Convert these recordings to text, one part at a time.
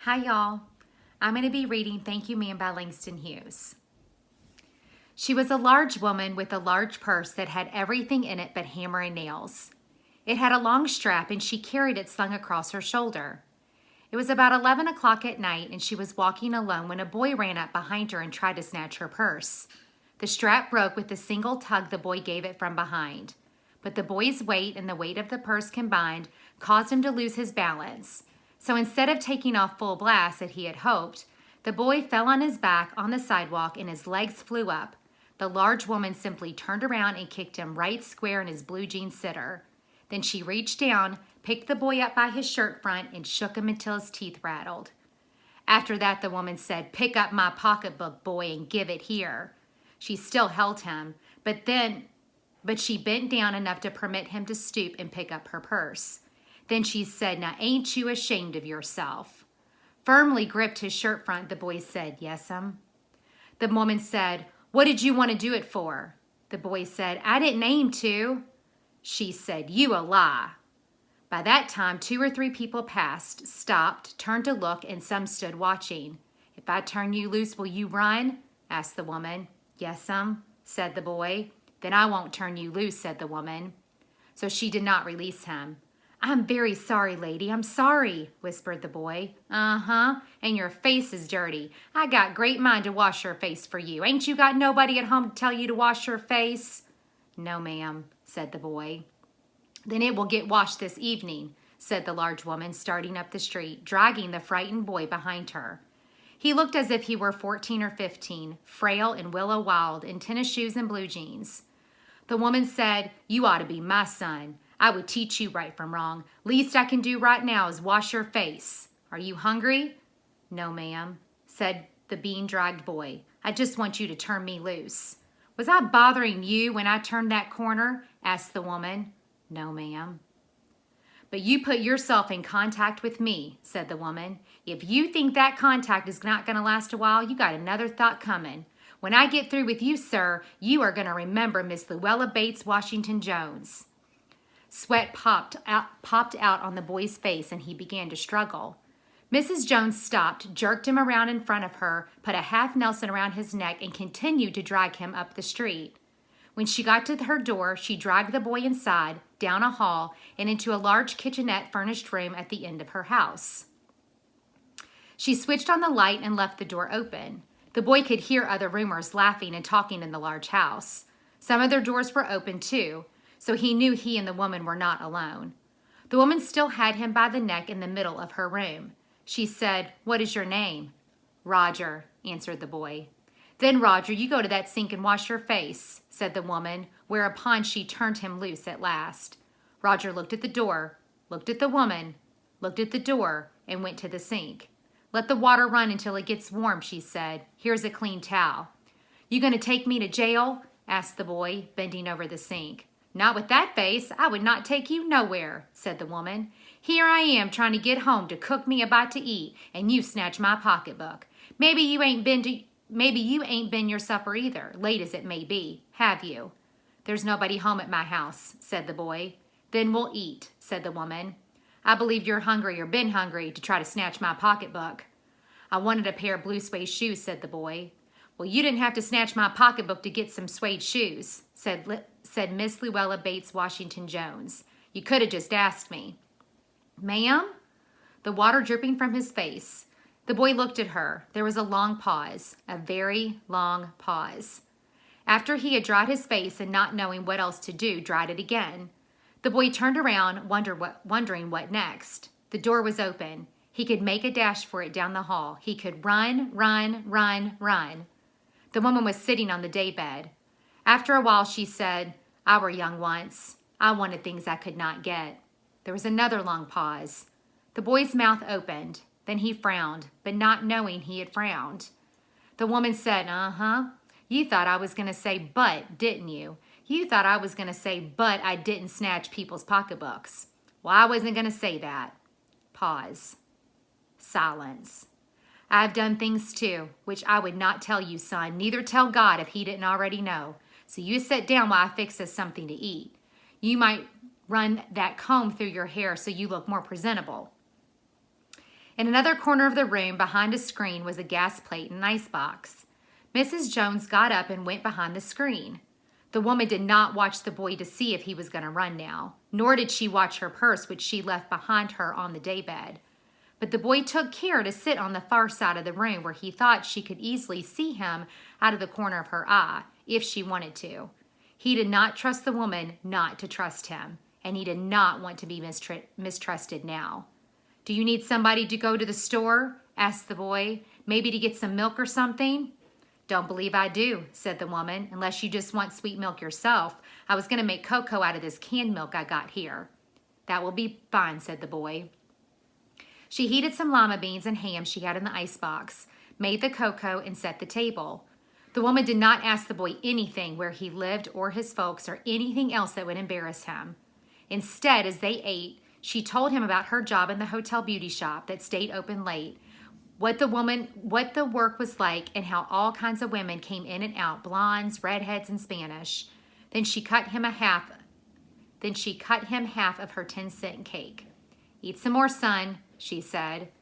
Hi, y'all. I'm going to be reading Thank You, Ma'am by Langston Hughes. She was a large woman with a large purse that had everything in it but hammer and nails. It had a long strap, and she carried it slung across her shoulder. It was about 11 o'clock at night, and she was walking alone when a boy ran up behind her and tried to snatch her purse. The strap broke with the single tug the boy gave it from behind. But the boy's weight and the weight of the purse combined caused him to lose his balance. So instead of taking off full blast as he had hoped, the boy fell on his back on the sidewalk and his legs flew up. The large woman simply turned around and kicked him right square in his blue jean sitter. Then she reached down, picked the boy up by his shirt front, and shook him until his teeth rattled. After that, the woman said, "Pick up my pocketbook, boy, and give it here." She still held him, but she bent down enough to permit him to stoop and pick up her purse. Then she said, "Now ain't you ashamed of yourself?" Firmly gripped his shirt front, the boy said, "Yes'm." The woman said, "What did you want to do it for?" The boy said, "I didn't aim to." She said, "You a lie." By that time, 2 or 3 people passed, stopped, turned to look, and some stood watching. "If I turn you loose, will you run?" asked the woman. "Yes'm," said the boy. "Then I won't turn you loose," said the woman. So she did not release him. "I'm very sorry, lady, I'm sorry," whispered the boy. "Uh-huh, and your face is dirty. I got great mind to wash your face for you. Ain't you got nobody at home to tell you to wash your face?" "No, ma'am," said the boy. "Then it will get washed this evening," said the large woman, starting up the street, dragging the frightened boy behind her. He looked as if he were 14 or 15, frail and willow wild, in tennis shoes and blue jeans. The woman said, "You ought to be my son. I would teach you right from wrong. Least I can do right now is wash your face. Are you hungry?" "No, ma'am," said the bean-dragged boy. "I just want you to turn me loose." "Was I bothering you when I turned that corner?" asked the woman. "No, ma'am." "But you put yourself in contact with me," said the woman. "If you think that contact is not going to last a while, you got another thought coming. When I get through with you, sir, you are going to remember Miss Luella Bates Washington Jones." Sweat popped out on the boy's face, and he began to struggle. Mrs. Jones stopped, jerked him around in front of her, put a half Nelson around his neck, and continued to drag him up the street. When she got to her door, she dragged the boy inside, down a hall, and into a large kitchenette-furnished room at the end of her house. She switched on the light and left the door open. The boy could hear other roomers laughing and talking in the large house. Some of their doors were open, too, so he knew he and the woman were not alone. The woman still had him by the neck in the middle of her room. She said, "What is your name?" "Roger," answered the boy. "Then, Roger, you go to that sink and wash your face," said the woman, whereupon she turned him loose at last. Roger looked at the door, looked at the woman, looked at the door, and went to the sink. "Let the water run until it gets warm," she said. "Here's a clean towel." "You going to take me to jail?" asked the boy, bending over the sink. "Not with that face. I would not take you nowhere," said the woman. "Here I am trying to get home to cook me a bite to eat, and you snatch my pocketbook. Maybe you ain't been your supper either, late as it may be, have you?" "There's nobody home at my house," said the boy. "Then we'll eat," said the woman. "I believe you're hungry or been hungry to try to snatch my pocketbook." "I wanted a pair of blue suede shoes," said the boy. "Well, you didn't have to snatch my pocketbook to get some suede shoes," said Miss Luella Bates Washington Jones. "You could have just asked me." "Ma'am?" The water dripping from his face. The boy looked at her. There was a long pause, a very long pause. After he had dried his face and not knowing what else to do, dried it again. The boy turned around, wondering what next. The door was open. He could make a dash for it down the hall. He could run, run, run, run. The woman was sitting on the daybed. After a while, she said, "I were young once. I wanted things I could not get." There was another long pause. The boy's mouth opened. Then he frowned, but not knowing he had frowned. The woman said, "Uh-huh. You thought I was going to say but, didn't you? You thought I was going to say but I didn't snatch people's pocketbooks. Well, I wasn't going to say that." Pause. Silence. "I've done things too, which I would not tell you, son, neither tell God if he didn't already know. So you sit down while I fix us something to eat. You might run that comb through your hair so you look more presentable." In another corner of the room, behind a screen, was a gas plate and an icebox. Mrs. Jones got up and went behind the screen. The woman did not watch the boy to see if he was going to run now, nor did she watch her purse, which she left behind her on the daybed. But the boy took care to sit on the far side of the room where he thought she could easily see him out of the corner of her eye, if she wanted to. He did not trust the woman not to trust him, and he did not want to be mistrusted now. "Do you need somebody to go to the store?" asked the boy. "Maybe to get some milk or something?" "Don't believe I do," said the woman, "unless you just want sweet milk yourself. I was going to make cocoa out of this canned milk I got here." "That will be fine," said the boy. She heated some lima beans and ham she had in the icebox, made the cocoa, and set the table. The woman did not ask the boy anything, where he lived or his folks, or anything else that would embarrass him. Instead, as they ate, she told him about her job in the hotel beauty shop that stayed open late, what the work was like, and how all kinds of women came in and out, blondes, redheads, and Spanish. Then she cut him half of her 10-cent cake. "Eat some more, son," she said.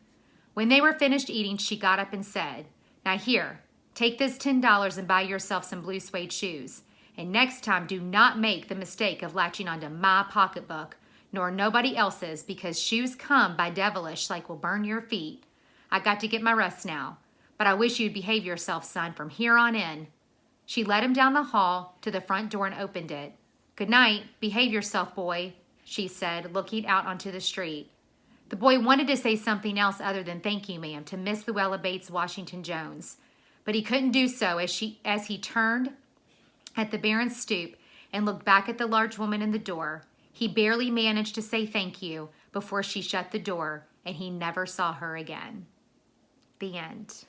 When they were finished eating, she got up and said, "Now here, take this $10 and buy yourself some blue suede shoes. And next time, do not make the mistake of latching onto my pocketbook, nor nobody else's, because shoes come by devilish like will burn your feet. I got to get my rest now, but I wish you'd behave yourself, son, from here on in." She led him down the hall to the front door and opened it. "Good night. Behave yourself, boy," she said, looking out onto the street. The boy wanted to say something else other than "Thank you, ma'am" to Miss Luella Bates Washington Jones, but he couldn't do so as he turned at the Baron's stoop and looked back at the large woman in the door. He barely managed to say thank you before she shut the door, and he never saw her again. The end.